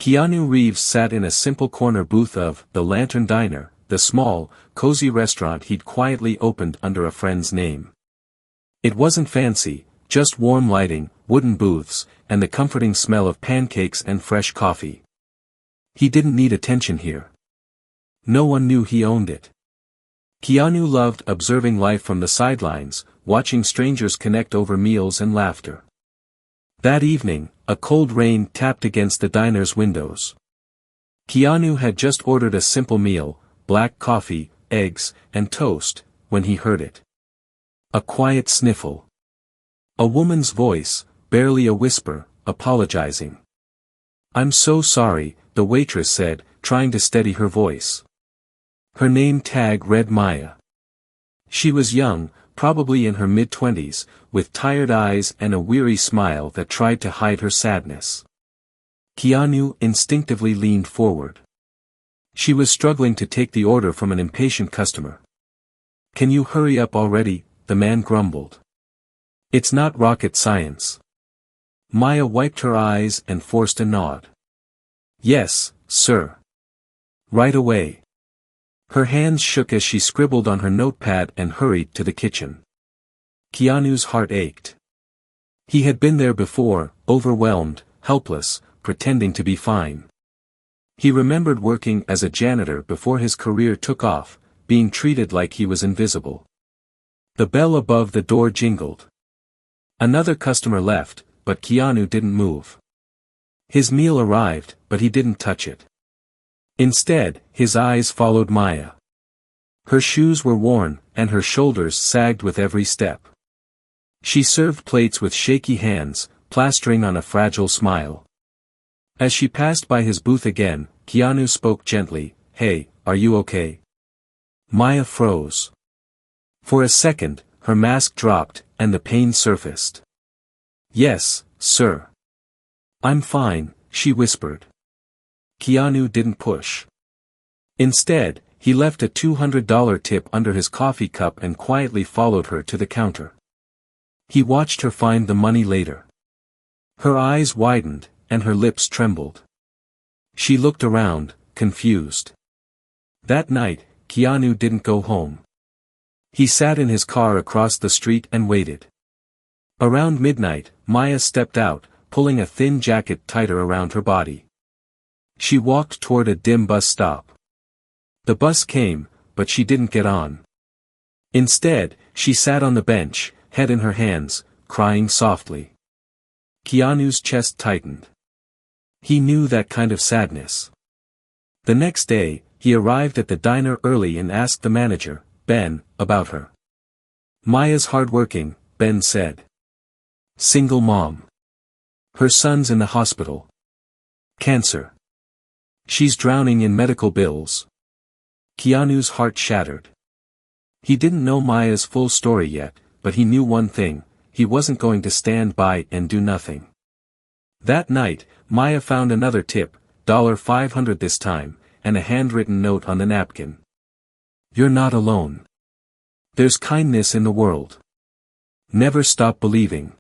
Keanu Reeves sat in a simple corner booth of The Lantern Diner, the small, cozy restaurant he'd quietly opened under a friend's name. It wasn't fancy, just warm lighting, wooden booths, and the comforting smell of pancakes and fresh coffee. He didn't need attention here. No one knew he owned it. Keanu loved observing life from the sidelines, watching strangers connect over meals and laughter. That evening, a cold rain tapped against the diner's windows. Keanu had just ordered a simple meal, black coffee, eggs, and toast, when he heard it. A quiet sniffle. A woman's voice, barely a whisper, apologizing. "I'm so sorry," the waitress said, trying to steady her voice. Her name tag read Maya. She was young, probably in her mid-20s, with tired eyes and a weary smile that tried to hide her sadness. Keanu instinctively leaned forward. She was struggling to take the order from an impatient customer. "Can you hurry up already?" the man grumbled. "It's not rocket science." Maya wiped her eyes and forced a nod. "Yes, sir. Right away." Her hands shook as she scribbled on her notepad and hurried to the kitchen. Keanu's heart ached. He had been there before, overwhelmed, helpless, pretending to be fine. He remembered working as a janitor before his career took off, being treated like he was invisible. The bell above the door jingled. Another customer left, but Keanu didn't move. His meal arrived, but he didn't touch it. Instead, his eyes followed Maya. Her shoes were worn, and her shoulders sagged with every step. She served plates with shaky hands, plastering on a fragile smile. As she passed by his booth again, Keanu spoke gently, "Hey, are you okay?" Maya froze. For a second, her mask dropped, and the pain surfaced. "Yes, sir. I'm fine," she whispered. Keanu didn't push. Instead, he left a $200 tip under his coffee cup and quietly followed her to the counter. He watched her find the money later. Her eyes widened, and her lips trembled. She looked around, confused. That night, Keanu didn't go home. He sat in his car across the street and waited. Around midnight, Maya stepped out, pulling a thin jacket tighter around her body. She walked toward a dim bus stop. The bus came, but she didn't get on. Instead, she sat on the bench, head in her hands, crying softly. Keanu's chest tightened. He knew that kind of sadness. The next day, he arrived at the diner early and asked the manager, Ben, about her. "Maya's hardworking," Ben said. "Single mom. Her son's in the hospital. Cancer. She's drowning in medical bills." Keanu's heart shattered. He didn't know Maya's full story yet, but he knew one thing: he wasn't going to stand by and do nothing. That night, Maya found another tip, $500 this time, and a handwritten note on the napkin. "You're not alone. There's kindness in the world. Never stop believing."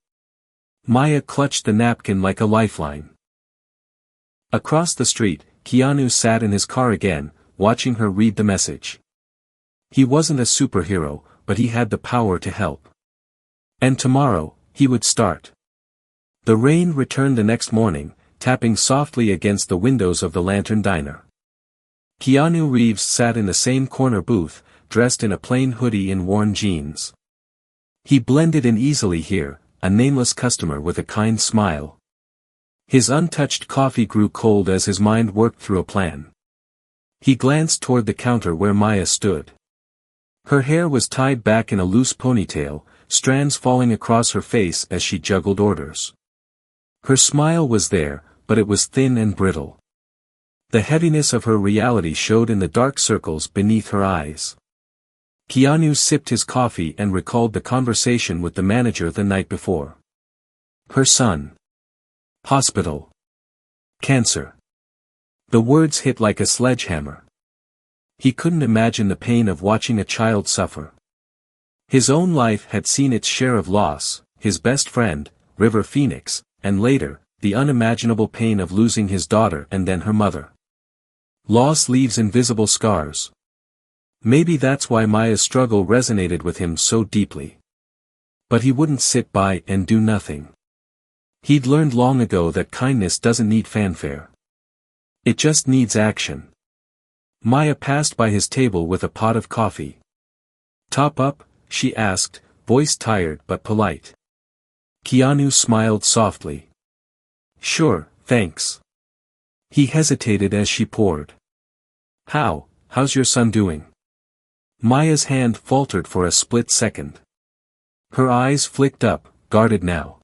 Maya clutched the napkin like a lifeline. Across the street, Keanu sat in his car again, watching her read the message. He wasn't a superhero, but he had the power to help. And tomorrow, he would start. The rain returned the next morning, tapping softly against the windows of the Lantern Diner. Keanu Reeves sat in the same corner booth, dressed in a plain hoodie and worn jeans. He blended in easily here, a nameless customer with a kind smile. His untouched coffee grew cold as his mind worked through a plan. He glanced toward the counter where Maya stood. Her hair was tied back in a loose ponytail, strands falling across her face as she juggled orders. Her smile was there, but it was thin and brittle. The heaviness of her reality showed in the dark circles beneath her eyes. Keanu sipped his coffee and recalled the conversation with the manager the night before. Her son. Hospital. Cancer. The words hit like a sledgehammer. He couldn't imagine the pain of watching a child suffer. His own life had seen its share of loss, his best friend, River Phoenix, and later, the unimaginable pain of losing his daughter and then her mother. Loss leaves invisible scars. Maybe that's why Maya's struggle resonated with him so deeply. But he wouldn't sit by and do nothing. He'd learned long ago that kindness doesn't need fanfare. It just needs action. Maya passed by his table with a pot of coffee. "Top up?" she asked, voice tired but polite. Keanu smiled softly. "Sure, thanks." He hesitated as she poured. How's your son doing?" Maya's hand faltered for a split second. Her eyes flicked up, guarded now.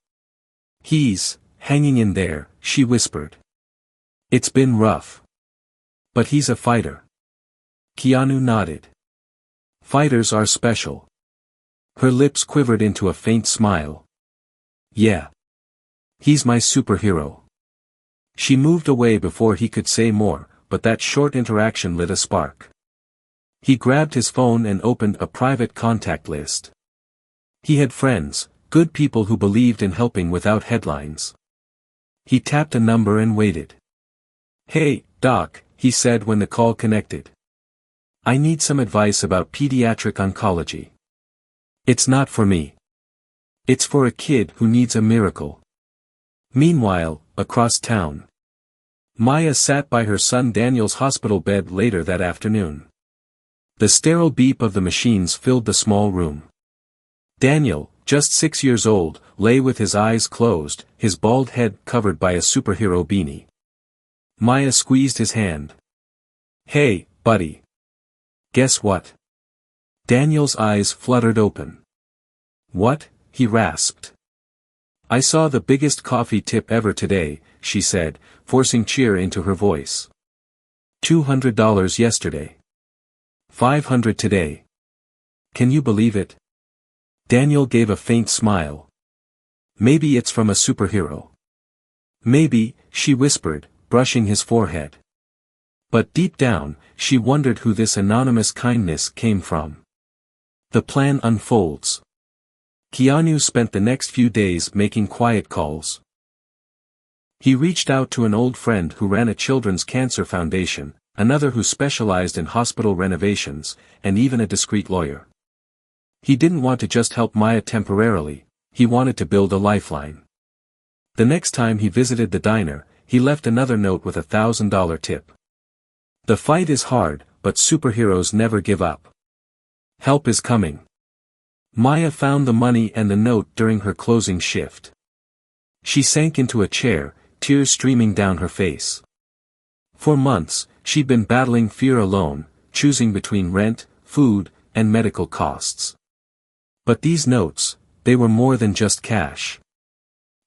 "He's hanging in there," she whispered. "It's been rough. But he's a fighter." Keanu nodded. "Fighters are special." Her lips quivered into a faint smile. "Yeah. He's my superhero." She moved away before he could say more, but that short interaction lit a spark. He grabbed his phone and opened a private contact list. He had friends, good people who believed in helping without headlines. He tapped a number and waited. "Hey, Doc," he said when the call connected. "I need some advice about pediatric oncology. It's not for me. It's for a kid who needs a miracle." Meanwhile, across town, Maya sat by her son Daniel's hospital bed later that afternoon. The sterile beep of the machines filled the small room. Daniel, just 6 years old, lay with his eyes closed, his bald head covered by a superhero beanie. Maya squeezed his hand. "Hey, buddy. Guess what?" Daniel's eyes fluttered open. "What?" he rasped. "I saw the biggest coffee tip ever today," she said, forcing cheer into her voice. $200 yesterday. $500 today. Can you believe it?" Daniel gave a faint smile. "Maybe it's from a superhero." "Maybe," she whispered, brushing his forehead. But deep down, she wondered who this anonymous kindness came from. The plan unfolds. Keanu spent the next few days making quiet calls. He reached out to an old friend who ran a children's cancer foundation, another who specialized in hospital renovations, and even a discreet lawyer. He didn't want to just help Maya temporarily, he wanted to build a lifeline. The next time he visited the diner, he left another note with a $1,000 tip. The fight is hard, but superheroes never give up. Help is coming. Maya found the money and the note during her closing shift. She sank into a chair, tears streaming down her face. For months, she'd been battling fear alone, choosing between rent, food, and medical costs. But these notes, they were more than just cash.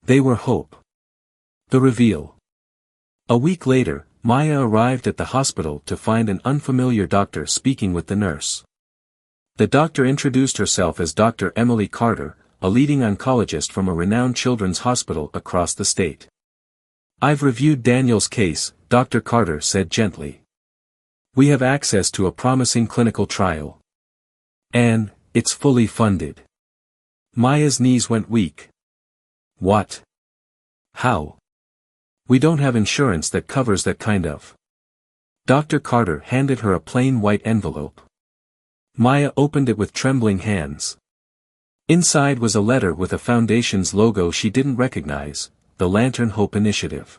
They were hope. The reveal. A week later, Maya arrived at the hospital to find an unfamiliar doctor speaking with the nurse. The doctor introduced herself as Dr. Emily Carter, a leading oncologist from a renowned children's hospital across the state. "I've reviewed Daniel's case," Dr. Carter said gently. "We have access to a promising clinical trial. And it's fully funded." Maya's knees went weak. "What? How? We don't have insurance that covers that kind of." Dr. Carter handed her a plain white envelope. Maya opened it with trembling hands. Inside was a letter with a foundation's logo she didn't recognize, the Lantern Hope Initiative.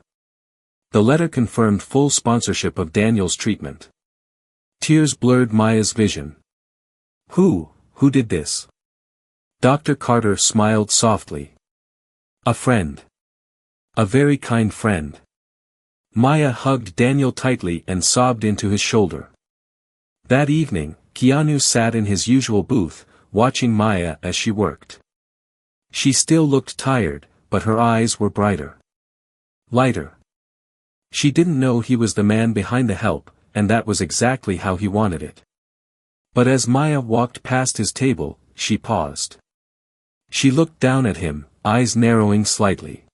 The letter confirmed full sponsorship of Daniel's treatment. Tears blurred Maya's vision. Who did this?" Dr. Carter smiled softly. "A friend. A very kind friend." Maya hugged Daniel tightly and sobbed into his shoulder. That evening, Keanu sat in his usual booth, watching Maya as she worked. She still looked tired, but her eyes were brighter. Lighter. She didn't know he was the man behind the help, and that was exactly how he wanted it. But as Maya walked past his table, she paused. She looked down at him, eyes narrowing slightly.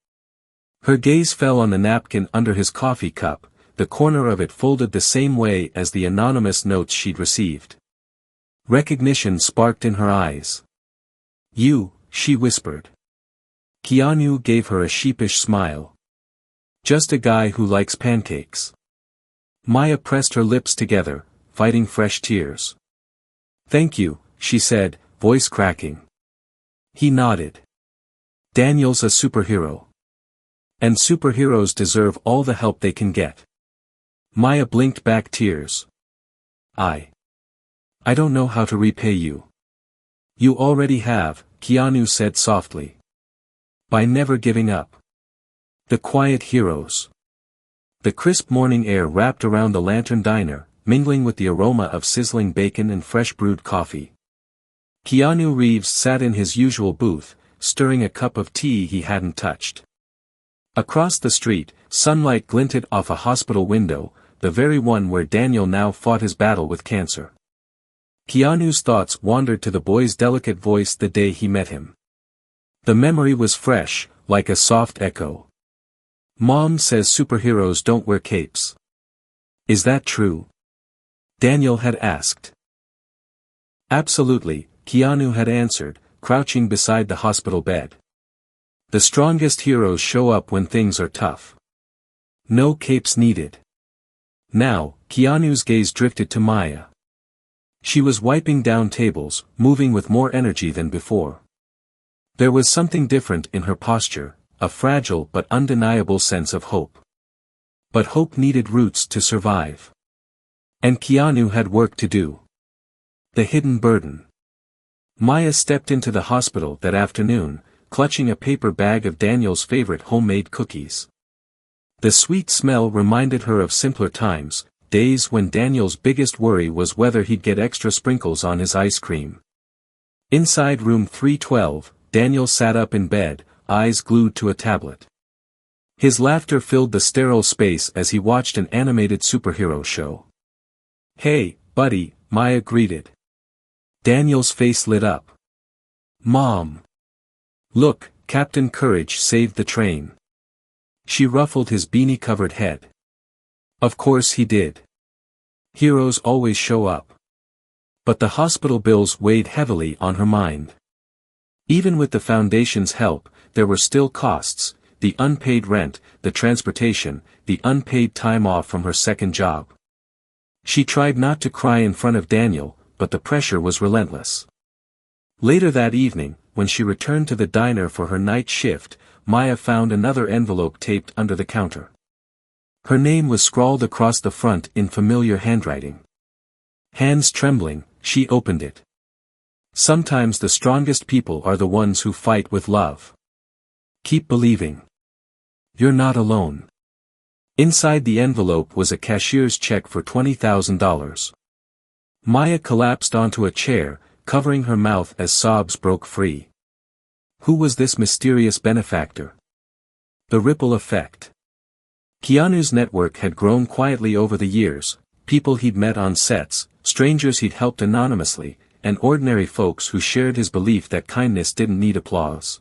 Her gaze fell on the napkin under his coffee cup, the corner of it folded the same way as the anonymous notes she'd received. Recognition sparked in her eyes. "You," she whispered. Keanu gave her a sheepish smile. Just a guy who likes pancakes. Maya pressed her lips together, fighting fresh tears. Thank you, she said, voice cracking. He nodded. Daniel's a superhero. And superheroes deserve all the help they can get. Maya blinked back tears. I don't know how to repay you. You already have, Keanu said softly. By never giving up. The quiet heroes. The crisp morning air wrapped around the Lantern Diner, mingling with the aroma of sizzling bacon and fresh brewed coffee. Keanu Reeves sat in his usual booth, stirring a cup of tea he hadn't touched. Across the street, sunlight glinted off a hospital window, the very one where Daniel now fought his battle with cancer. Keanu's thoughts wandered to the boy's delicate voice the day he met him. The memory was fresh, like a soft echo. Mom says superheroes don't wear capes. Is that true? Daniel had asked. Absolutely, Keanu had answered, crouching beside the hospital bed. The strongest heroes show up when things are tough. No capes needed. Now, Keanu's gaze drifted to Maya. She was wiping down tables, moving with more energy than before. There was something different in her posture, a fragile but undeniable sense of hope. But hope needed roots to survive. And Keanu had work to do. The hidden burden. Maya stepped into the hospital that afternoon, clutching a paper bag of Daniel's favorite homemade cookies. The sweet smell reminded her of simpler times, days when Daniel's biggest worry was whether he'd get extra sprinkles on his ice cream. Inside room 312, Daniel sat up in bed, eyes glued to a tablet. His laughter filled the sterile space as he watched an animated superhero show. Hey, buddy, Maya greeted. Daniel's face lit up. Mom! Look, Captain Courage saved the train. She ruffled his beanie-covered head. Of course he did. Heroes always show up. But the hospital bills weighed heavily on her mind. Even with the Foundation's help, there were still costs, the unpaid rent, the transportation, the unpaid time off from her second job. She tried not to cry in front of Daniel, but the pressure was relentless. Later that evening, when she returned to the diner for her night shift, Maya found another envelope taped under the counter. Her name was scrawled across the front in familiar handwriting. Hands trembling, she opened it. Sometimes the strongest people are the ones who fight with love. Keep believing. You're not alone. Inside the envelope was a cashier's check for $20,000. Maya collapsed onto a chair, covering her mouth as sobs broke free. Who was this mysterious benefactor? The ripple effect. Keanu's network had grown quietly over the years, people he'd met on sets, strangers he'd helped anonymously, and ordinary folks who shared his belief that kindness didn't need applause.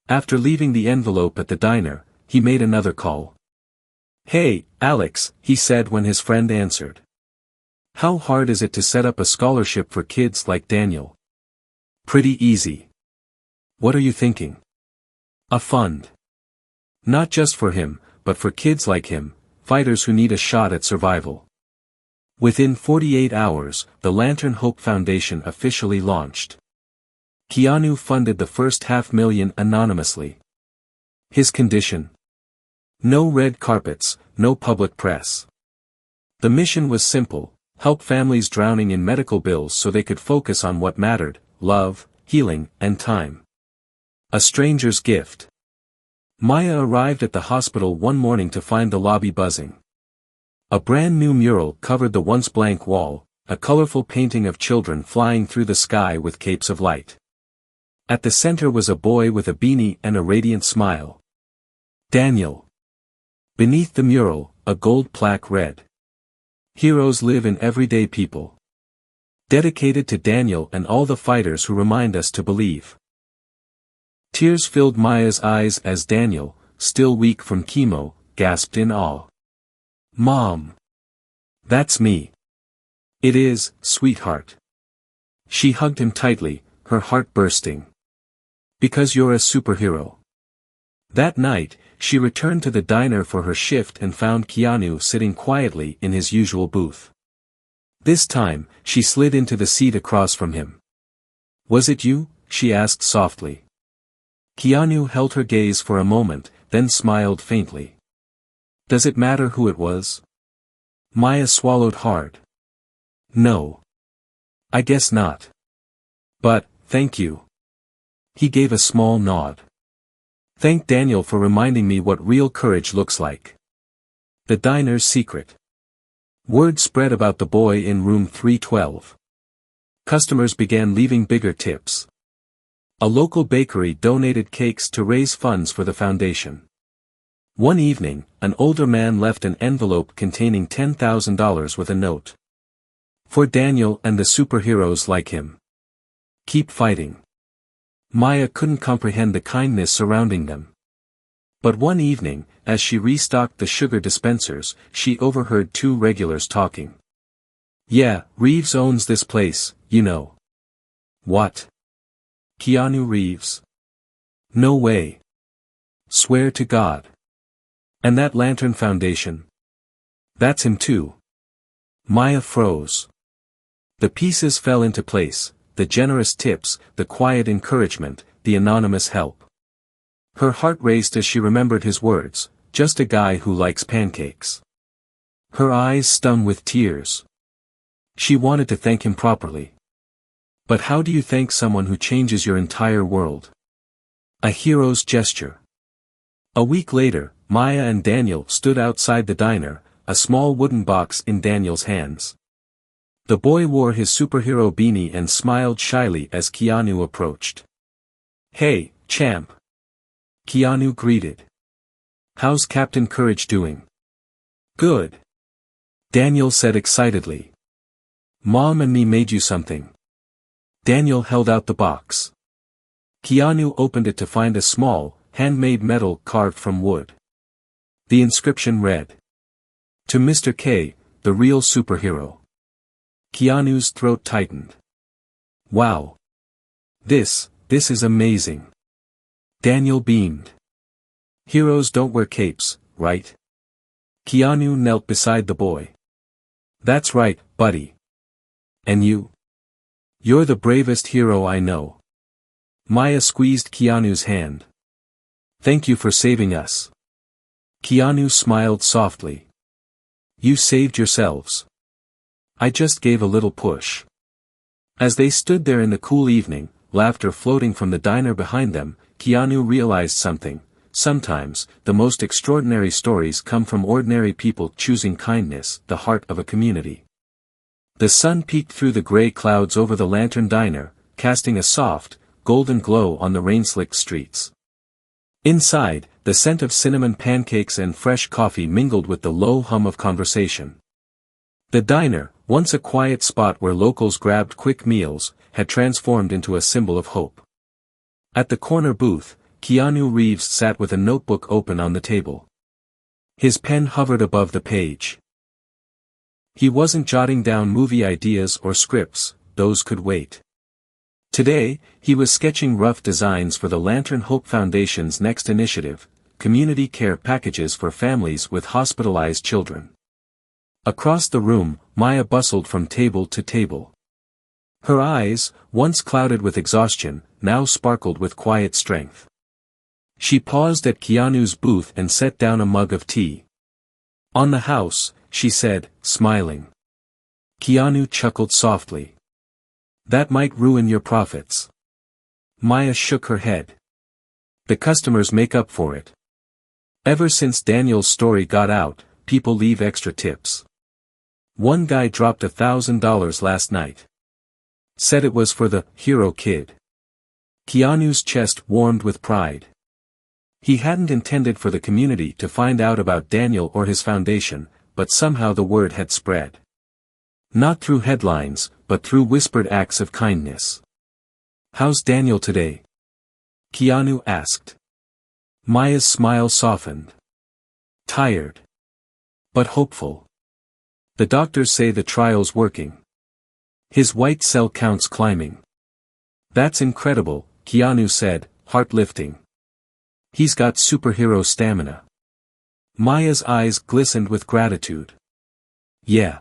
After leaving the envelope at the diner, he made another call. Hey, Alex, he said when his friend answered. How hard is it to set up a scholarship for kids like Daniel? Pretty easy. What are you thinking? A fund. Not just for him, but for kids like him, fighters who need a shot at survival. Within 48 hours, the Lantern Hope Foundation officially launched. Keanu funded the first $500,000 anonymously. His condition? No red carpets, no public press. The mission was simple, help families drowning in medical bills so they could focus on what mattered, love, healing, and time. A stranger's gift. Maya arrived at the hospital one morning to find the lobby buzzing. A brand new mural covered the once blank wall, a colorful painting of children flying through the sky with capes of light. At the center was a boy with a beanie and a radiant smile. Daniel. Beneath the mural, a gold plaque read. Heroes live in everyday people. Dedicated to Daniel and all the fighters who remind us to believe. Tears filled Maya's eyes as Daniel, still weak from chemo, gasped in awe. Mom! That's me. It is, sweetheart. She hugged him tightly, her heart bursting. Because you're a superhero. That night, She returned to the diner for her shift and found Keanu sitting quietly in his usual booth. This time, she slid into the seat across from him. "Was it you?" she asked softly. Keanu held her gaze for a moment, then smiled faintly. "Does it matter who it was?" Maya swallowed hard. "No. I guess not. But, thank you." He gave a small nod. "Thank Daniel for reminding me what real courage looks like." The diner's secret. Word spread about the boy in room 312. Customers began leaving bigger tips. A local bakery donated cakes to raise funds for the foundation. One evening, an older man left an envelope containing $10,000 with a note. "For Daniel and the superheroes like him. Keep fighting." Maya couldn't comprehend the kindness surrounding them. But one evening, as she restocked the sugar dispensers, she overheard two regulars talking. "Yeah, Reeves owns this place, you know." "What? Keanu Reeves? No way. Swear to God. And that Lantern Foundation? That's him too." Maya froze. The pieces fell into place, the generous tips, the quiet encouragement, the anonymous help. Her heart raced as she remembered his words, "Just a guy who likes pancakes." Her eyes stung with tears. She wanted to thank him properly. But how do you thank someone who changes your entire world? A hero's gesture. A week later, Maya and Daniel stood outside the diner, a small wooden box in Daniel's hands. The boy wore his superhero beanie and smiled shyly as Keanu approached. "Hey, champ." Keanu greeted. "How's Captain Courage doing?" "Good." Daniel said excitedly. "Mom and me made you something." Daniel held out the box. Keanu opened it to find a small, handmade medal carved from wood. The inscription read, "To Mr. K, the real superhero." Keanu's throat tightened. "Wow. This is amazing." Daniel beamed. "Heroes don't wear capes, right?" Keanu knelt beside the boy. "That's right, buddy. And you? You're the bravest hero I know." Maya squeezed Keanu's hand. "Thank you for saving us." Keanu smiled softly. "You saved yourselves. I just gave a little push." As they stood there in the cool evening, laughter floating from the diner behind them, Keanu realized something. Sometimes, the most extraordinary stories come from ordinary people choosing kindness, the heart of a community. The sun peeked through the gray clouds over the Lantern Diner, casting a soft, golden glow on the rain-slicked streets. Inside, the scent of cinnamon pancakes and fresh coffee mingled with the low hum of conversation. The diner, once a quiet spot where locals grabbed quick meals, had transformed into a symbol of hope. At the corner booth, Keanu Reeves sat with a notebook open on the table. His pen hovered above the page. He wasn't jotting down movie ideas or scripts, those could wait. Today, he was sketching rough designs for the Lantern Hope Foundation's next initiative, community care packages for families with hospitalized children. Across the room, Maya bustled from table to table. Her eyes, once clouded with exhaustion, now sparkled with quiet strength. She paused at Keanu's booth and set down a mug of tea. "On the house," she said, smiling. Keanu chuckled softly. "That might ruin your profits." Maya shook her head. "The customers make up for it. Ever since Daniel's story got out, people leave extra tips. One guy dropped $1,000 last night. Said it was for the hero kid." Keanu's chest warmed with pride. He hadn't intended for the community to find out about Daniel or his foundation, but somehow the word had spread. Not through headlines, but through whispered acts of kindness. "How's Daniel today?" Keanu asked. Maya's smile softened. "Tired. But hopeful. The doctors say the trial's working. His white cell count's climbing." "That's incredible," Keanu said, heart lifting. He's got superhero stamina. Maya's eyes glistened with gratitude. Yeah.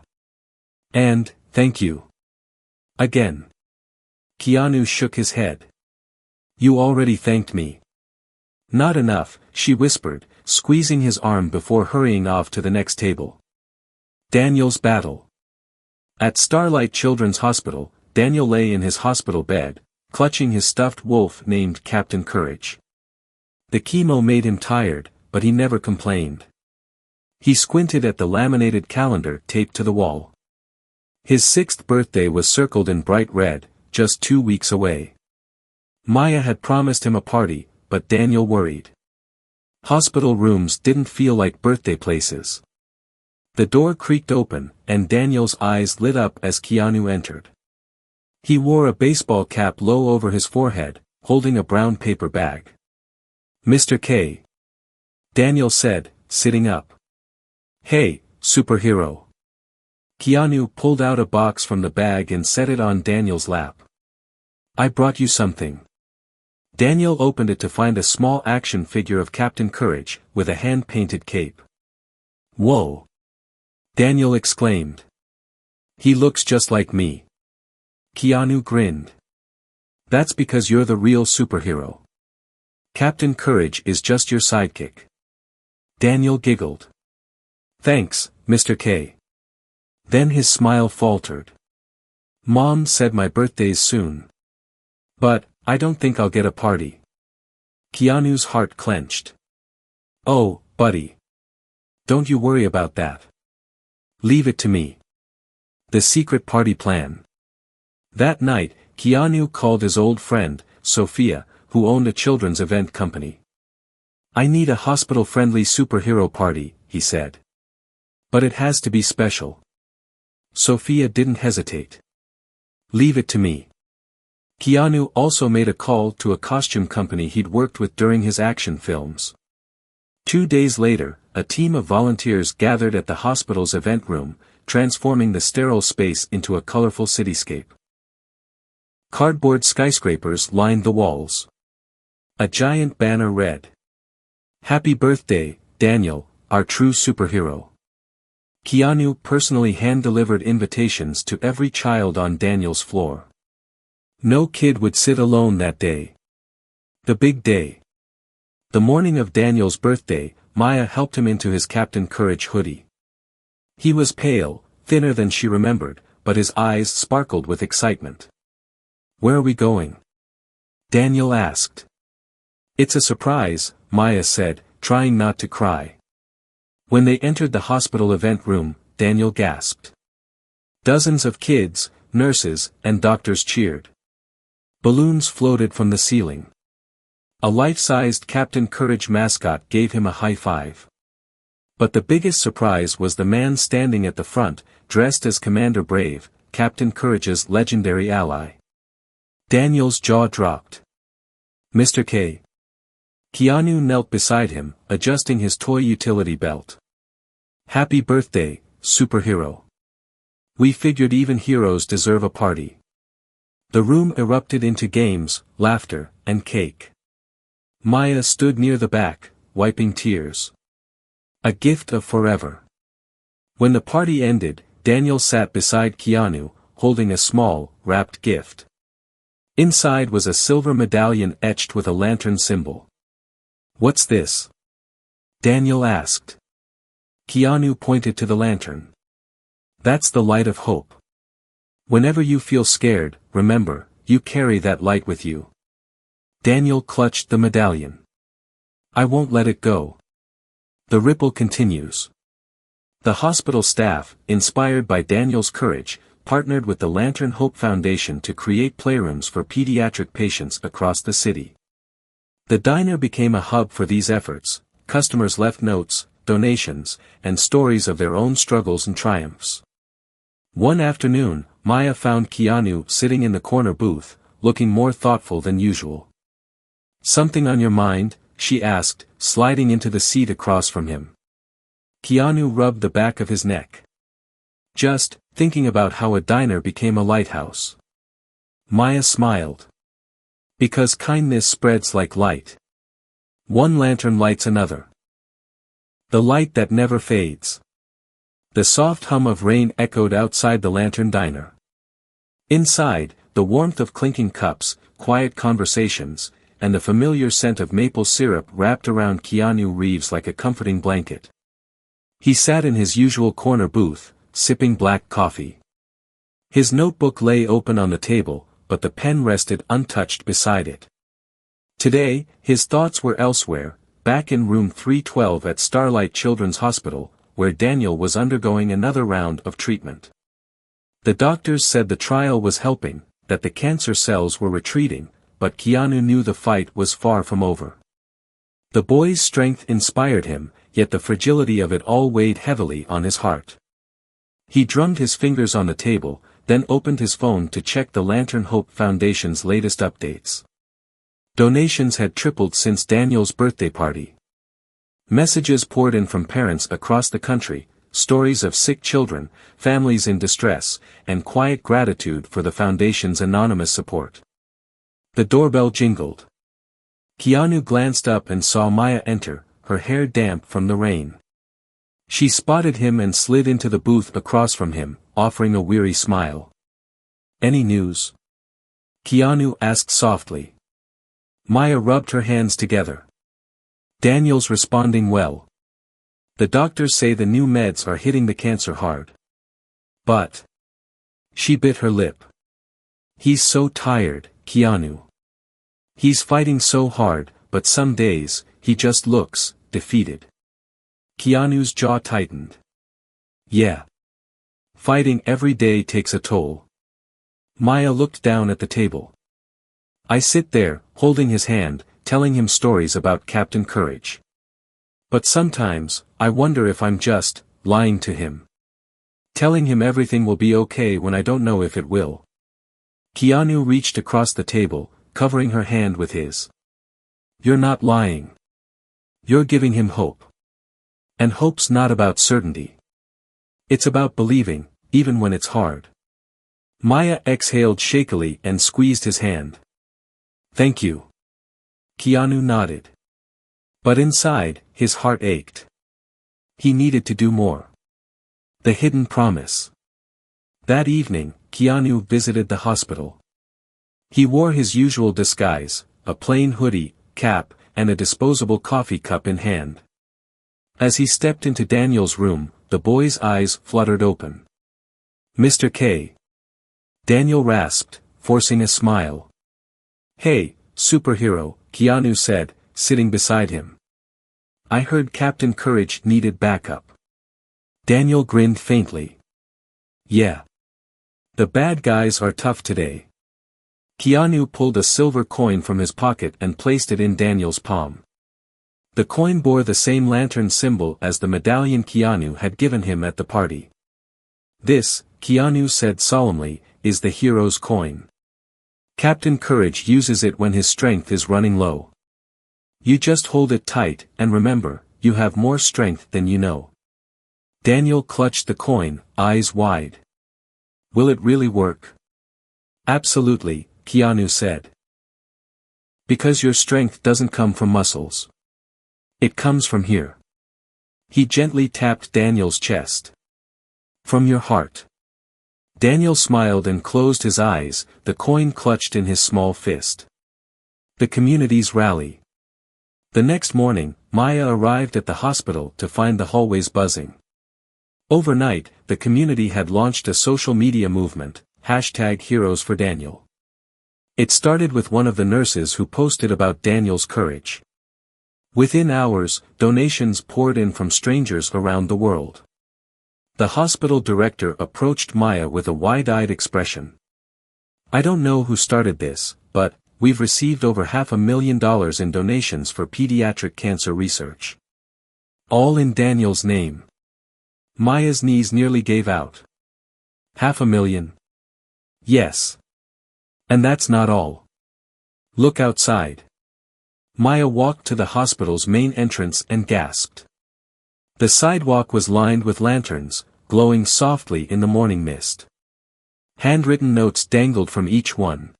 And, thank you. Again. Keanu shook his head. You already thanked me. Not enough, she whispered, squeezing his arm before hurrying off to the next table. Daniel's battle. At Starlight Children's Hospital, Daniel lay in his hospital bed, clutching his stuffed wolf named Captain Courage. The chemo made him tired, but he never complained. He squinted at the laminated calendar taped to the wall. His 6th birthday was circled in bright red, just 2 weeks away. Maya had promised him a party, but Daniel worried. Hospital rooms didn't feel like birthday places. The door creaked open, and Daniel's eyes lit up as Keanu entered. He wore a baseball cap low over his forehead, holding a brown paper bag. Mr. K. Daniel said, sitting up. Hey, superhero. Keanu pulled out a box from the bag and set it on Daniel's lap. I brought you something. Daniel opened it to find a small action figure of Captain Courage, with a hand-painted cape. Whoa! Daniel exclaimed. He looks just like me. Keanu grinned. That's because you're the real superhero. Captain Courage is just your sidekick. Daniel giggled. Thanks, Mr. K. Then his smile faltered. Mom said my birthday's soon. But, I don't think I'll get a party. Keanu's heart clenched. Oh, buddy. Don't you worry about that. Leave it to me. The secret party plan. That night, Keanu called his old friend, Sophia, who owned a children's event company. I need a hospital-friendly superhero party, he said. But it has to be special. Sophia didn't hesitate. Leave it to me. Keanu also made a call to a costume company he'd worked with during his action films. 2 days later, a team of volunteers gathered at the hospital's event room, transforming the sterile space into a colorful cityscape. Cardboard skyscrapers lined the walls. A giant banner read, Happy birthday, Daniel, our true superhero. Keanu personally hand-delivered invitations to every child on Daniel's floor. No kid would sit alone that day. The big day. The morning of Daniel's birthday, Maya helped him into his Captain Courage hoodie. He was pale, thinner than she remembered, but his eyes sparkled with excitement. Where are we going? Daniel asked. It's a surprise, Maya said, trying not to cry. When they entered the hospital event room, Daniel gasped. Dozens of kids, nurses, and doctors cheered. Balloons floated from the ceiling. A life-sized Captain Courage mascot gave him a high five. But the biggest surprise was the man standing at the front, dressed as Commander Brave, Captain Courage's legendary ally. Daniel's jaw dropped. Mr. K. Keanu knelt beside him, adjusting his toy utility belt. Happy birthday, superhero. We figured even heroes deserve a party. The room erupted into games, laughter, and cake. Maya stood near the back, wiping tears. A gift of forever. When the party ended, Daniel sat beside Keanu, holding a small, wrapped gift. Inside was a silver medallion etched with a lantern symbol. What's this? Daniel asked. Keanu pointed to the lantern. That's the light of hope. Whenever you feel scared, remember, you carry that light with you. Daniel clutched the medallion. I won't let it go. The ripple continues. The hospital staff, inspired by Daniel's courage, partnered with the Lantern Hope Foundation to create playrooms for pediatric patients across the city. The diner became a hub for these efforts. Customers left notes, donations, and stories of their own struggles and triumphs. One afternoon, Maya found Keanu sitting in the corner booth, looking more thoughtful than usual. Something on your mind? She asked, sliding into the seat across from him. Keanu rubbed the back of his neck. Just thinking about how a diner became a lighthouse. Maya smiled. Because kindness spreads like light. One lantern lights another. The light that never fades. The soft hum of rain echoed outside the lantern diner. Inside, the warmth of clinking cups, quiet conversations, and the familiar scent of maple syrup wrapped around Keanu Reeves like a comforting blanket. He sat in his usual corner booth, sipping black coffee. His notebook lay open on the table, but the pen rested untouched beside it. Today, his thoughts were elsewhere, back in room 312 at Starlight Children's Hospital, where Daniel was undergoing another round of treatment. The doctors said the trial was helping, that the cancer cells were retreating, but Keanu knew the fight was far from over. The boy's strength inspired him, yet the fragility of it all weighed heavily on his heart. He drummed his fingers on the table, then opened his phone to check the Lantern Hope Foundation's latest updates. Donations had tripled since Daniel's birthday party. Messages poured in from parents across the country, stories of sick children, families in distress, and quiet gratitude for the foundation's anonymous support. The doorbell jingled. Keanu glanced up and saw Maya enter, her hair damp from the rain. She spotted him and slid into the booth across from him, offering a weary smile. "Any news?" Keanu asked softly. Maya rubbed her hands together. "Daniel's responding well. The doctors say the new meds are hitting the cancer hard. But..." She bit her lip. "He's so tired, Keanu. He's fighting so hard, but some days, he just looks defeated." Keanu's jaw tightened. "Yeah. Fighting every day takes a toll." Maya looked down at the table. "I sit there, holding his hand, telling him stories about Captain Courage. But sometimes, I wonder if I'm just lying to him. Telling him everything will be okay when I don't know if it will." Keanu reached across the table, covering her hand with his. "You're not lying. You're giving him hope. And hope's not about certainty. It's about believing, even when it's hard." Maya exhaled shakily and squeezed his hand. "Thank you." Keanu nodded. But inside, his heart ached. He needed to do more. The hidden promise. That evening, Keanu visited the hospital. He wore his usual disguise, a plain hoodie, cap, and a disposable coffee cup in hand. As he stepped into Daniel's room, the boy's eyes fluttered open. "Mr. K." Daniel rasped, forcing a smile. "Hey, superhero," Keanu said, sitting beside him. "I heard Captain Courage needed backup." Daniel grinned faintly. "Yeah. The bad guys are tough today." Keanu pulled a silver coin from his pocket and placed it in Daniel's palm. The coin bore the same lantern symbol as the medallion Keanu had given him at the party. "This," Keanu said solemnly, "is the hero's coin. Captain Courage uses it when his strength is running low. You just hold it tight, and remember, you have more strength than you know." Daniel clutched the coin, eyes wide. "Will it really work?" "Absolutely," Keanu said. "Because your strength doesn't come from muscles. It comes from here." He gently tapped Daniel's chest. "From your heart." Daniel smiled and closed his eyes, the coin clutched in his small fist. The community's rally. The next morning, Maya arrived at the hospital to find the hallways buzzing. Overnight, the community had launched a social media movement, #HeroesForDaniel. It started with one of the nurses who posted about Daniel's courage. Within hours, donations poured in from strangers around the world. The hospital director approached Maya with a wide-eyed expression. "I don't know who started this, but we've received over $500,000 in donations for pediatric cancer research. All in Daniel's name." Maya's knees nearly gave out. $500,000? Yes. And that's not all. Look outside. Maya walked to the hospital's main entrance and gasped. The sidewalk was lined with lanterns, glowing softly in the morning mist. Handwritten notes dangled from each one.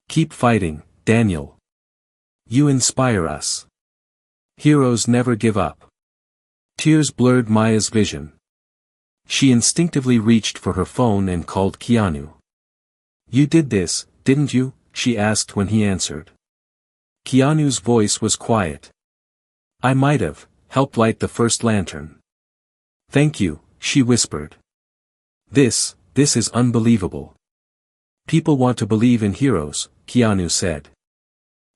"Keep fighting, Daniel. You inspire us." Heroes never give up. Tears blurred Maya's vision. She instinctively reached for her phone and called Keanu. "You did this, didn't you?" she asked when he answered. Keanu's voice was quiet. "I might have helped light the first lantern." "Thank you," she whispered. This is unbelievable. People want to believe in heroes," Keanu said.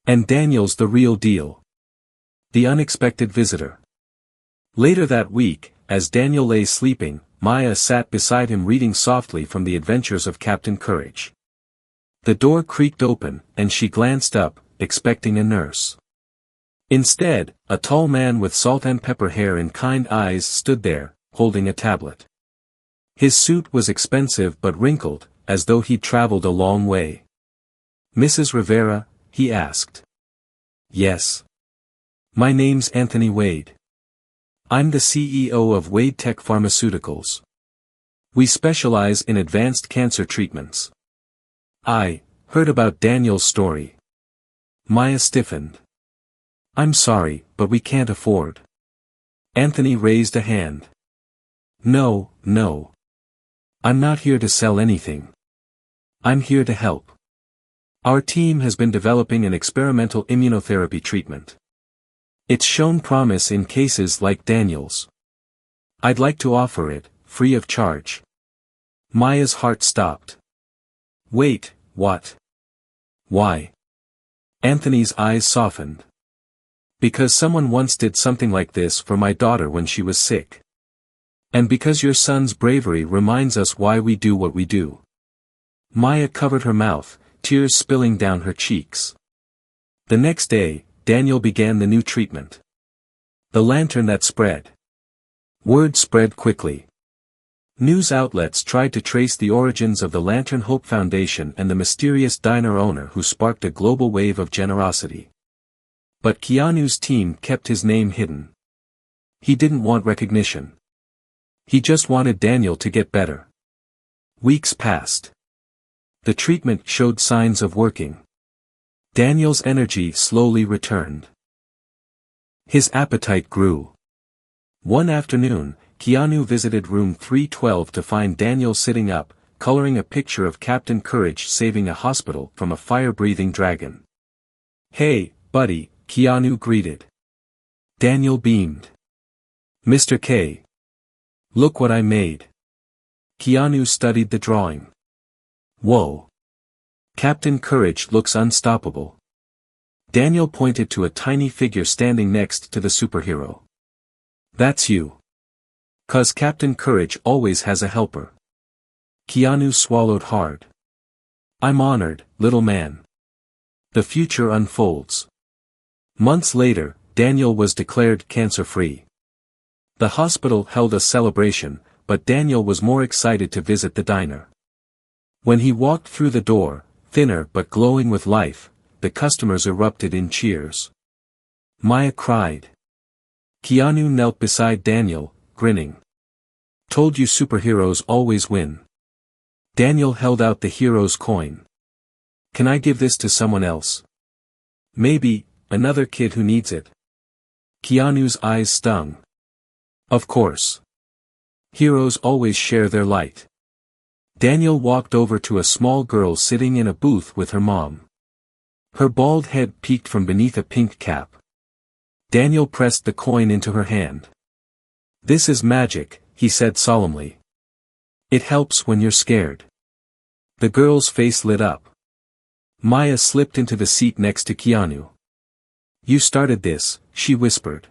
"And Daniel's the real deal." The unexpected visitor. Later that week, as Daniel lay sleeping, Maya sat beside him reading softly from the adventures of Captain Courage. The door creaked open, and she glanced up, expecting a nurse. Instead, a tall man with salt and pepper hair and kind eyes stood there, holding a tablet. His suit was expensive but wrinkled, as though he'd traveled a long way. "Mrs. Rivera?" he asked. "Yes. My name's Anthony Wade. I'm the CEO of Wade Tech Pharmaceuticals. We specialize in advanced cancer treatments." "I heard about Daniel's story." Maya stiffened. "I'm sorry, but we can't afford." Anthony raised a hand. No. I'm not here to sell anything. I'm here to help. Our team has been developing an experimental immunotherapy treatment. It's shown promise in cases like Daniel's. I'd like to offer it, free of charge." Maya's heart stopped. "Wait, what? Why?" Anthony's eyes softened. "Because someone once did something like this for my daughter when she was sick. And because your son's bravery reminds us why we do what we do." Maya covered her mouth, tears spilling down her cheeks. The next day, Daniel began the new treatment. The lantern that spread. Word spread quickly. News outlets tried to trace the origins of the Lantern Hope Foundation and the mysterious diner owner who sparked a global wave of generosity. But Keanu's team kept his name hidden. He didn't want recognition. He just wanted Daniel to get better. Weeks passed. The treatment showed signs of working. Daniel's energy slowly returned. His appetite grew. One afternoon, Keanu visited room 312 to find Daniel sitting up, coloring a picture of Captain Courage saving a hospital from a fire-breathing dragon. "Hey, buddy," Keanu greeted. Daniel beamed. "Mr. K. Look what I made." Keanu studied the drawing. "Whoa. Captain Courage looks unstoppable." Daniel pointed to a tiny figure standing next to the superhero. "That's you. 'Cause Captain Courage always has a helper." Keanu swallowed hard. "I'm honored, little man." The future unfolds. Months later, Daniel was declared cancer-free. The hospital held a celebration, but Daniel was more excited to visit the diner. When he walked through the door, thinner but glowing with life, the customers erupted in cheers. Maya cried. Keanu knelt beside Daniel, grinning. "Told you superheroes always win." Daniel held out the hero's coin. "Can I give this to someone else? Maybe, another kid who needs it?" Keanu's eyes stung. "Of course. Heroes always share their light." Daniel walked over to a small girl sitting in a booth with her mom. Her bald head peeked from beneath a pink cap. Daniel pressed the coin into her hand. "This is magic," he said solemnly. "It helps when you're scared." The girl's face lit up. Maya slipped into the seat next to Keanu. "You started this," she whispered.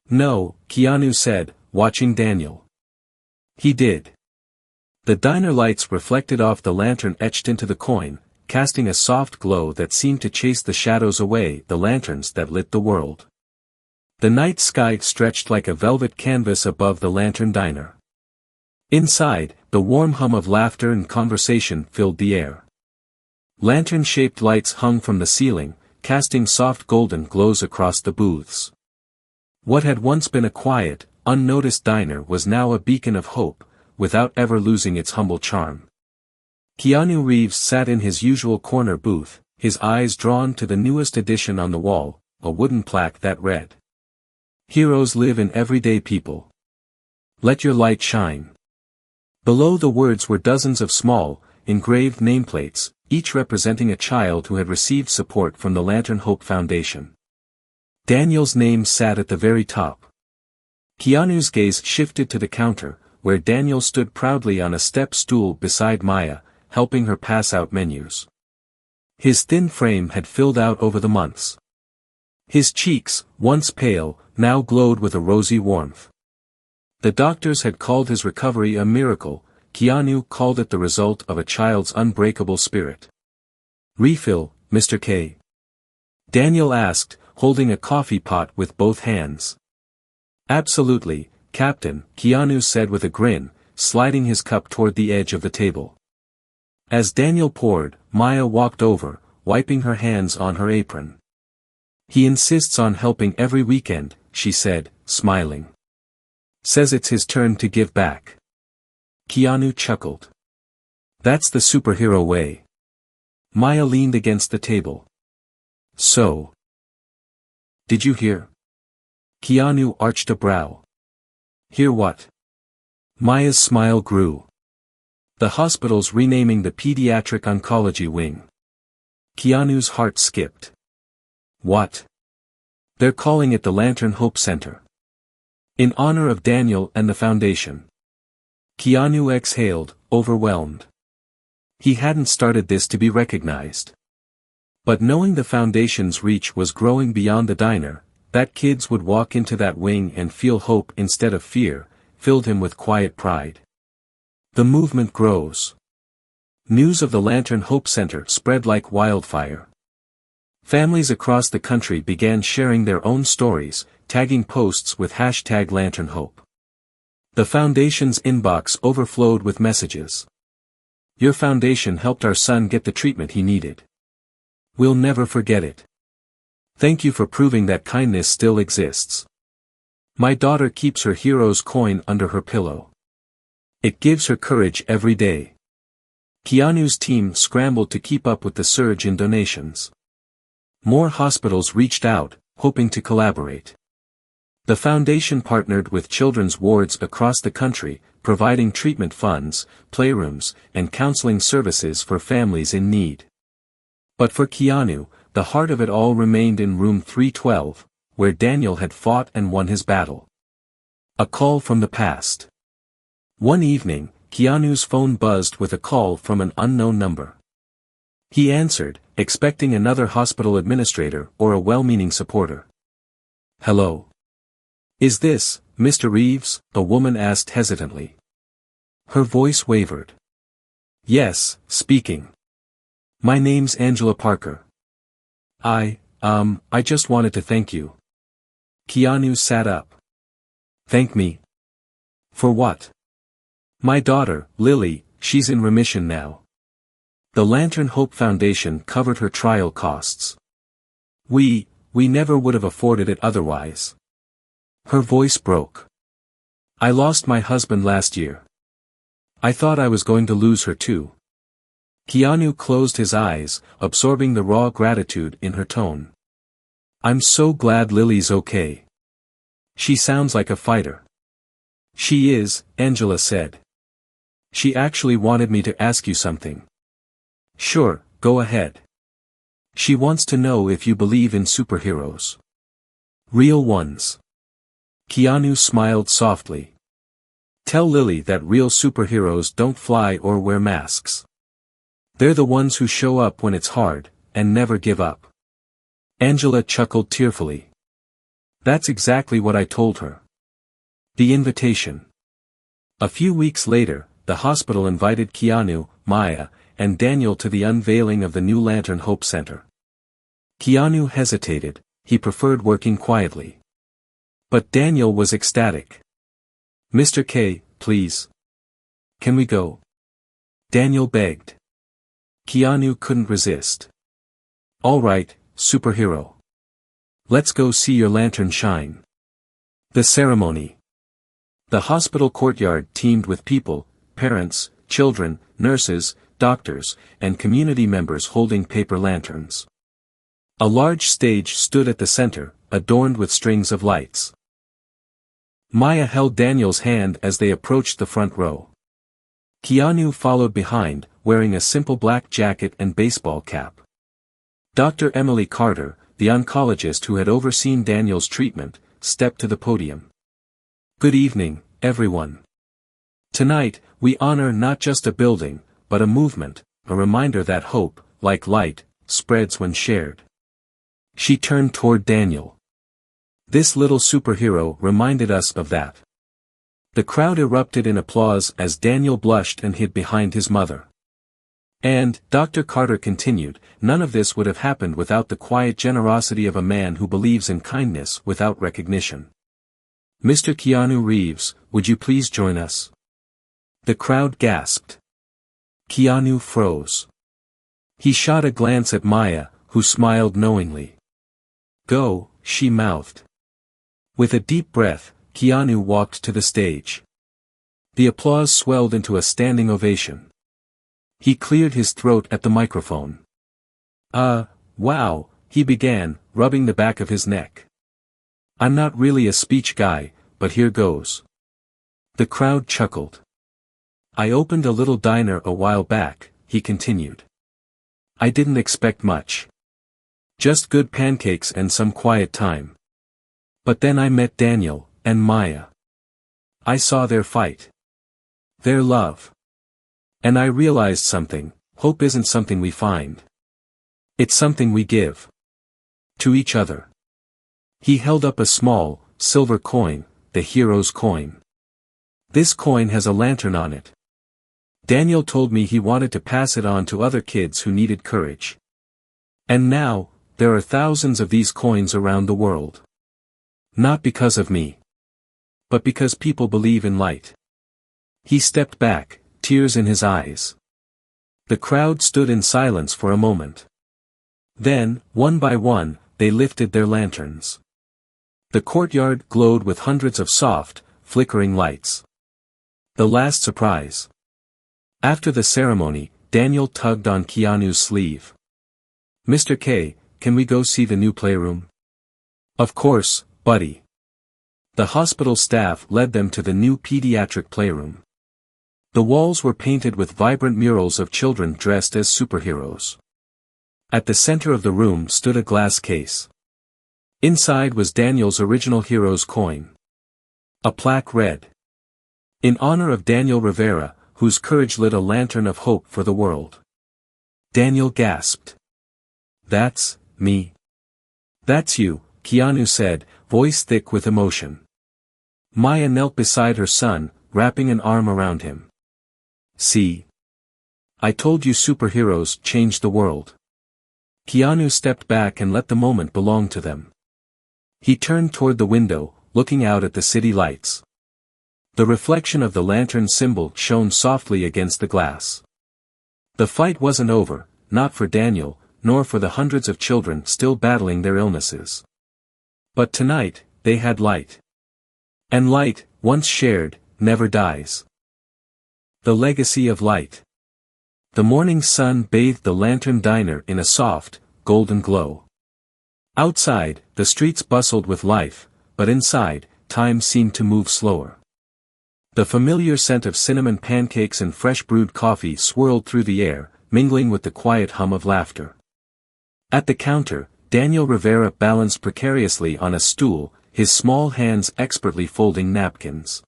"No," Keanu said, watching Daniel. "He did." The diner lights reflected off the lantern etched into the coin, casting a soft glow that seemed to chase the shadows away, the lanterns that lit the world. The night sky stretched like a velvet canvas above the lantern diner. Inside, the warm hum of laughter and conversation filled the air. Lantern-shaped lights hung from the ceiling, casting soft golden glows across the booths. What had once been a quiet, unnoticed diner was now a beacon of hope, without ever losing its humble charm. Keanu Reeves sat in his usual corner booth, his eyes drawn to the newest addition on the wall, a wooden plaque that read, Heroes live in everyday people. Let your light shine. Below the words were dozens of small, engraved nameplates, each representing a child who had received support from the Lantern Hope Foundation. Daniel's name sat at the very top. Keanu's gaze shifted to the counter, where Daniel stood proudly on a step stool beside Maya, helping her pass out menus. His thin frame had filled out over the months. His cheeks, once pale, now glowed with a rosy warmth. The doctors had called his recovery a miracle, Keanu called it the result of a child's unbreakable spirit. "Refill, Mr. K?" Daniel asked, holding a coffee pot with both hands. "Absolutely, Captain," Keanu said with a grin, sliding his cup toward the edge of the table. As Daniel poured, Maya walked over, wiping her hands on her apron. "He insists on helping every weekend," she said, smiling. "Says it's his turn to give back." Keanu chuckled. "That's the superhero way." Maya leaned against the table. "So. Did you hear?" Keanu arched a brow. "Hear what?" Maya's smile grew. "The hospital's renaming the pediatric oncology wing." Keanu's heart skipped. "What?" "They're calling it the Lantern Hope Center. In honor of Daniel and the foundation." Keanu exhaled, overwhelmed. He hadn't started this to be recognized. But knowing the foundation's reach was growing beyond the diner, that kids would walk into that wing and feel hope instead of fear, filled him with quiet pride. The movement grows. News of the Lantern Hope Center spread like wildfire. Families across the country began sharing their own stories, tagging posts with #LanternHope. The foundation's inbox overflowed with messages. "Your foundation helped our son get the treatment he needed. We'll never forget it. Thank you for proving that kindness still exists. My daughter keeps her hero's coin under her pillow. It gives her courage every day." Keanu's team scrambled to keep up with the surge in donations. More hospitals reached out, hoping to collaborate. The foundation partnered with children's wards across the country, providing treatment funds, playrooms, and counseling services for families in need. But for Keanu, the heart of it all remained in room 312, where Daniel had fought and won his battle. A call from the past. One evening, Keanu's phone buzzed with a call from an unknown number. He answered, expecting another hospital administrator or a well-meaning supporter. "Hello. Is this, Mr. Reeves?" a woman asked hesitantly. Her voice wavered. "Yes, speaking. My name's Angela Parker. I just wanted to thank you." Keanu sat up. "Thank me? For what?" "My daughter, Lily, she's in remission now. The Lantern Hope Foundation covered her trial costs. We never would have afforded it otherwise." Her voice broke. "I lost my husband last year. I thought I was going to lose her too." Keanu closed his eyes, absorbing the raw gratitude in her tone. "I'm so glad Lily's okay. She sounds like a fighter." "She is," Angela said. "She actually wanted me to ask you something." "Sure, go ahead." "She wants to know if you believe in superheroes. Real ones." Keanu smiled softly. "Tell Lily that real superheroes don't fly or wear masks. They're the ones who show up when it's hard, and never give up." Angela chuckled tearfully. "That's exactly what I told her." The invitation. A few weeks later, the hospital invited Keanu, Maya, and Daniel to the unveiling of the new Lantern Hope Center. Keanu hesitated, he preferred working quietly. But Daniel was ecstatic. "Mr. K, please. Can we go?" Daniel begged. Keanu couldn't resist. "All right, superhero. Let's go see your lantern shine." The ceremony. The hospital courtyard teemed with people, parents, children, nurses, doctors, and community members holding paper lanterns. A large stage stood at the center, adorned with strings of lights. Maya held Daniel's hand as they approached the front row. Keanu followed behind, wearing a simple black jacket and baseball cap. Dr. Emily Carter, the oncologist who had overseen Daniel's treatment, stepped to the podium. "Good evening, everyone. Tonight, we honor not just a building, but a movement, a reminder that hope, like light, spreads when shared." She turned toward Daniel. "This little superhero reminded us of that." The crowd erupted in applause as Daniel blushed and hid behind his mother. And, Dr. Carter continued, none of this would have happened without the quiet generosity of a man who believes in kindness without recognition. "Mr. Keanu Reeves, would you please join us?" The crowd gasped. Keanu froze. He shot a glance at Maya, who smiled knowingly. "Go," she mouthed. With a deep breath, Keanu walked to the stage. The applause swelled into a standing ovation. He cleared his throat at the microphone. Wow," he began, rubbing the back of his neck. "I'm not really a speech guy, but here goes." The crowd chuckled. "I opened a little diner a while back," he continued. "I didn't expect much. Just good pancakes and some quiet time. But then I met Daniel, and Maya. I saw their fight. Their love. And I realized something: hope isn't something we find. It's something we give. To each other." He held up a small, silver coin, the hero's coin. "This coin has a lantern on it. Daniel told me he wanted to pass it on to other kids who needed courage. And now, there are thousands of these coins around the world. Not because of me. But because people believe in light." He stepped back, tears in his eyes. The crowd stood in silence for a moment. Then, one by one, they lifted their lanterns. The courtyard glowed with hundreds of soft, flickering lights. The last surprise. After the ceremony, Daniel tugged on Keanu's sleeve. "Mr. K, can we go see the new playroom?" "Of course, buddy." The hospital staff led them to the new pediatric playroom. The walls were painted with vibrant murals of children dressed as superheroes. At the center of the room stood a glass case. Inside was Daniel's original hero's coin. A plaque read, "In honor of Daniel Rivera, whose courage lit a lantern of hope for the world." Daniel gasped. "That's me." "That's you," Keanu said, voice thick with emotion. Maya knelt beside her son, wrapping an arm around him. "See? I told you superheroes changed the world." Keanu stepped back and let the moment belong to them. He turned toward the window, looking out at the city lights. The reflection of the lantern symbol shone softly against the glass. The fight wasn't over, not for Daniel, nor for the hundreds of children still battling their illnesses. But tonight, they had light. And light, once shared, never dies. The legacy of light. The morning sun bathed the lantern diner in a soft, golden glow. Outside, the streets bustled with life, but inside, time seemed to move slower. The familiar scent of cinnamon pancakes and fresh brewed coffee swirled through the air, mingling with the quiet hum of laughter. At the counter, Daniel Rivera balanced precariously on a stool, his small hands expertly folding napkins.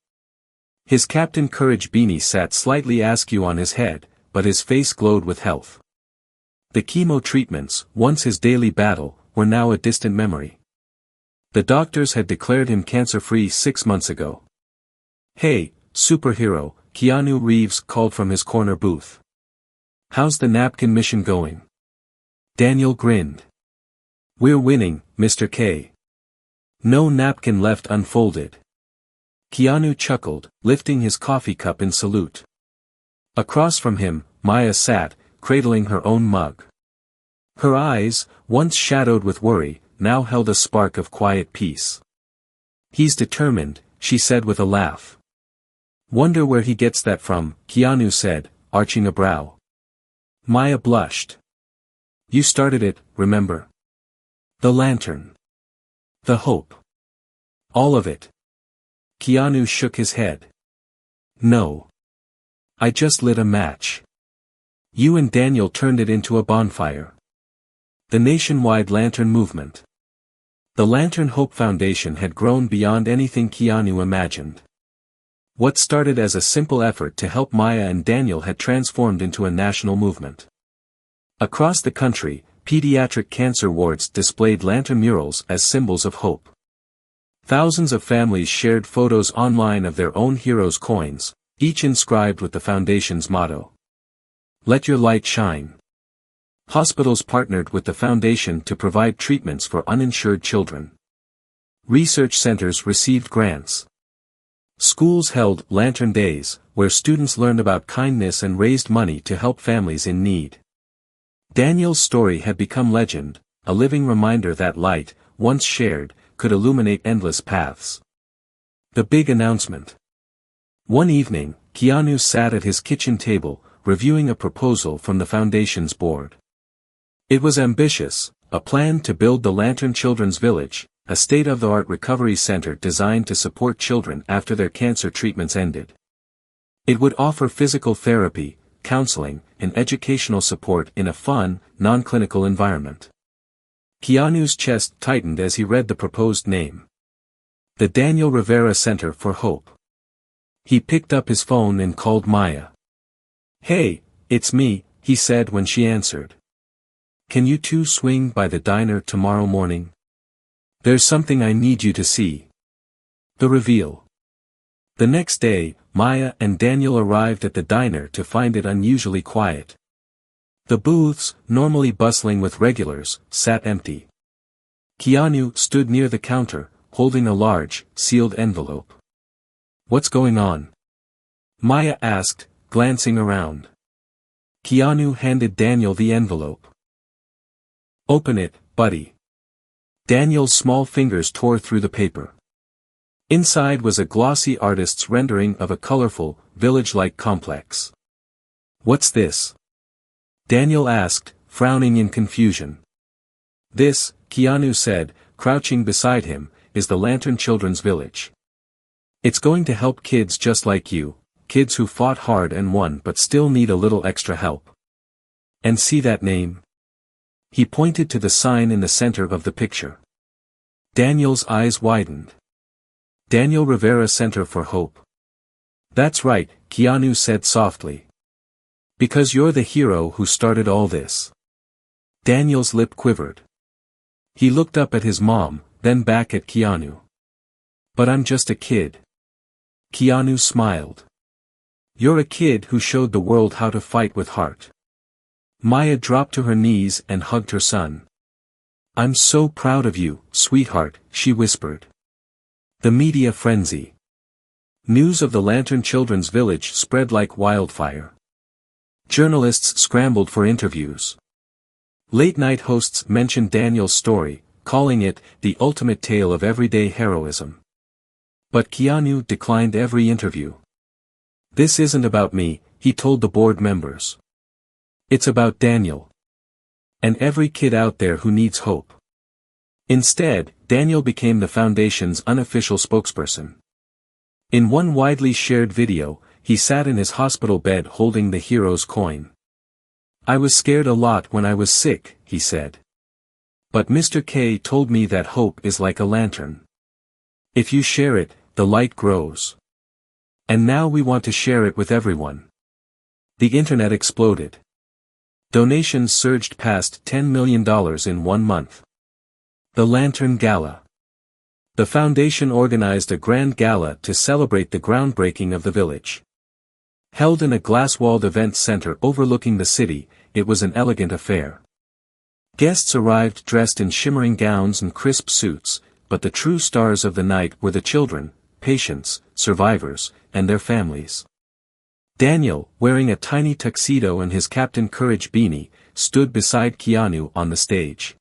His Captain Courage beanie sat slightly askew on his head, but his face glowed with health. The chemo treatments, once his daily battle, were now a distant memory. The doctors had declared him cancer-free 6 months ago. "Hey, superhero," Keanu Reeves called from his corner booth. "How's the napkin mission going?" Daniel grinned. "We're winning, Mr. K. No napkin left unfolded." Keanu chuckled, lifting his coffee cup in salute. Across from him, Maya sat, cradling her own mug. Her eyes, once shadowed with worry, now held a spark of quiet peace. "He's determined," she said with a laugh. "Wonder where he gets that from," Keanu said, arching a brow. Maya blushed. "You started it, remember? The lantern. The hope. All of it." Keanu shook his head. No. I just lit a match. You and Daniel turned it into a bonfire. The nationwide lantern movement. The Lantern Hope Foundation had grown beyond anything Keanu imagined. What started as a simple effort to help Maya and Daniel had transformed into a national movement. Across the country, pediatric cancer wards displayed lantern murals as symbols of hope. Thousands of families shared photos online of their own heroes' coins, each inscribed with the foundation's motto. Let your light shine. Hospitals partnered with the foundation to provide treatments for uninsured children. Research centers received grants. Schools held Lantern Days, where students learned about kindness and raised money to help families in need. Daniel's story had become legend, a living reminder that light, once shared, could illuminate endless paths. The big announcement. One evening, Keanu sat at his kitchen table, reviewing a proposal from the foundation's board. It was ambitious, a plan to build the Lantern Children's Village, a state-of-the-art recovery center designed to support children after their cancer treatments ended. It would offer physical therapy, counseling, and educational support in a fun, non-clinical environment. Keanu's chest tightened as he read the proposed name. The Daniel Rivera Center for Hope. He picked up his phone and called Maya. Hey, it's me, he said when she answered. Can you two swing by the diner tomorrow morning? There's something I need you to see. The reveal. The next day, Maya and Daniel arrived at the diner to find it unusually quiet. The booths, normally bustling with regulars, sat empty. Keanu stood near the counter, holding a large, sealed envelope. What's going on? Maya asked, glancing around. Keanu handed Daniel the envelope. Open it, buddy. Daniel's small fingers tore through the paper. Inside was a glossy artist's rendering of a colorful, village-like complex. What's this? Daniel asked, frowning in confusion. This, Keanu said, crouching beside him, is the Lantern Children's Village. It's going to help kids just like you, kids who fought hard and won but still need a little extra help. And see that name? He pointed to the sign in the center of the picture. Daniel's eyes widened. Daniel Rivera Center for Hope. That's right, Keanu said softly. Because you're the hero who started all this. Daniel's lip quivered. He looked up at his mom, then back at Keanu. But I'm just a kid. Keanu smiled. You're a kid who showed the world how to fight with heart. Maya dropped to her knees and hugged her son. I'm so proud of you, sweetheart, she whispered. The media frenzy. News of the Lantern Children's Village spread like wildfire. Journalists scrambled for interviews. Late-night hosts mentioned Daniel's story, calling it the ultimate tale of everyday heroism. But Keanu declined every interview. This isn't about me, he told the board members. It's about Daniel. And every kid out there who needs hope. Instead, Daniel became the foundation's unofficial spokesperson. In one widely shared video, he sat in his hospital bed holding the hero's coin. I was scared a lot when I was sick, he said. But Mr. K told me that hope is like a lantern. If you share it, the light grows. And now we want to share it with everyone. The internet exploded. Donations surged past $10 million in 1 month. The Lantern Gala. The foundation organized a grand gala to celebrate the groundbreaking of the village. Held in a glass-walled event center overlooking the city, it was an elegant affair. Guests arrived dressed in shimmering gowns and crisp suits, but the true stars of the night were the children, patients, survivors, and their families. Daniel, wearing a tiny tuxedo and his Captain Courage beanie, stood beside Keanu on the stage.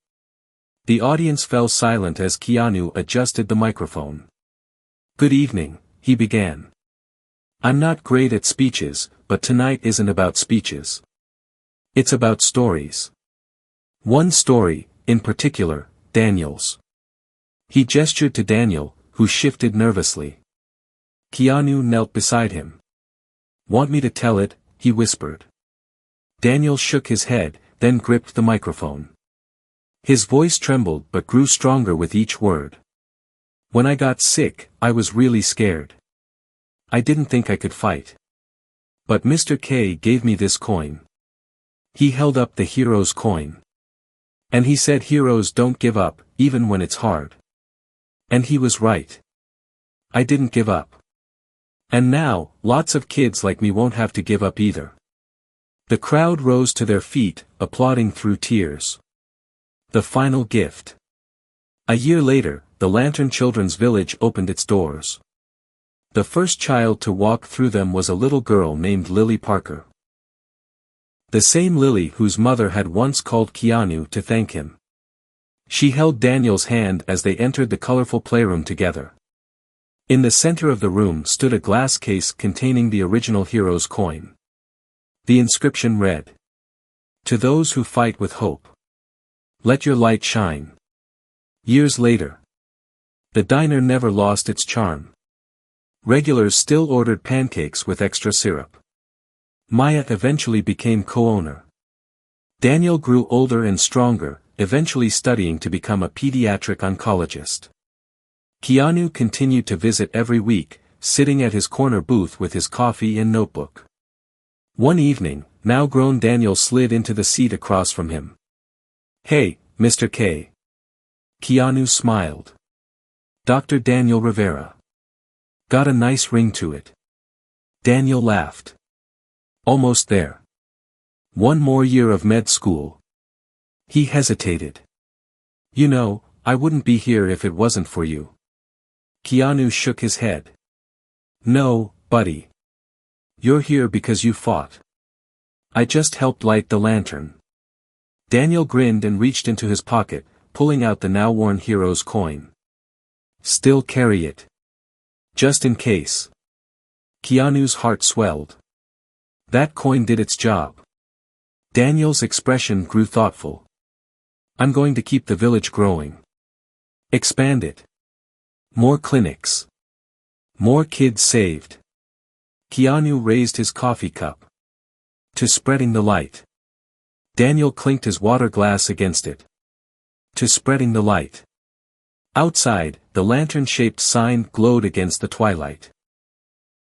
The audience fell silent as Keanu adjusted the microphone. Good evening, he began. I'm not great at speeches, but tonight isn't about speeches. It's about stories. One story, in particular, Daniel's. He gestured to Daniel, who shifted nervously. Keanu knelt beside him. "Want me to tell it?" he whispered. Daniel shook his head, then gripped the microphone. His voice trembled but grew stronger with each word. "When I got sick, I was really scared. I didn't think I could fight. But Mr. K gave me this coin." He held up the hero's coin. "And he said heroes don't give up, even when it's hard. And he was right. I didn't give up. And now, lots of kids like me won't have to give up either." The crowd rose to their feet, applauding through tears. The final gift. A year later, the Lantern Children's Village opened its doors. The first child to walk through them was a little girl named Lily Parker. The same Lily whose mother had once called Keanu to thank him. She held Daniel's hand as they entered the colorful playroom together. In the center of the room stood a glass case containing the original hero's coin. The inscription read, "To those who fight with hope. Let your light shine." Years later. The diner never lost its charm. Regulars still ordered pancakes with extra syrup. Maya eventually became co-owner. Daniel grew older and stronger, eventually studying to become a pediatric oncologist. Keanu continued to visit every week, sitting at his corner booth with his coffee and notebook. One evening, now grown Daniel slid into the seat across from him. "Hey, Mr. K." Keanu smiled. "Dr. Daniel Rivera. Got a nice ring to it." Daniel laughed. "Almost there. One more year of med school." He hesitated. "You know, I wouldn't be here if it wasn't for you." Keanu shook his head. "No, buddy. You're here because you fought. I just helped light the lantern." Daniel grinned and reached into his pocket, pulling out the now-worn hero's coin. "Still carry it. Just in case." Keanu's heart swelled. That coin did its job. Daniel's expression grew thoughtful. "I'm going to keep the village growing. Expand it. More clinics. More kids saved." Keanu raised his coffee cup. "To spreading the light." Daniel clinked his water glass against it. "To spreading the light." Outside, the lantern-shaped sign glowed against the twilight.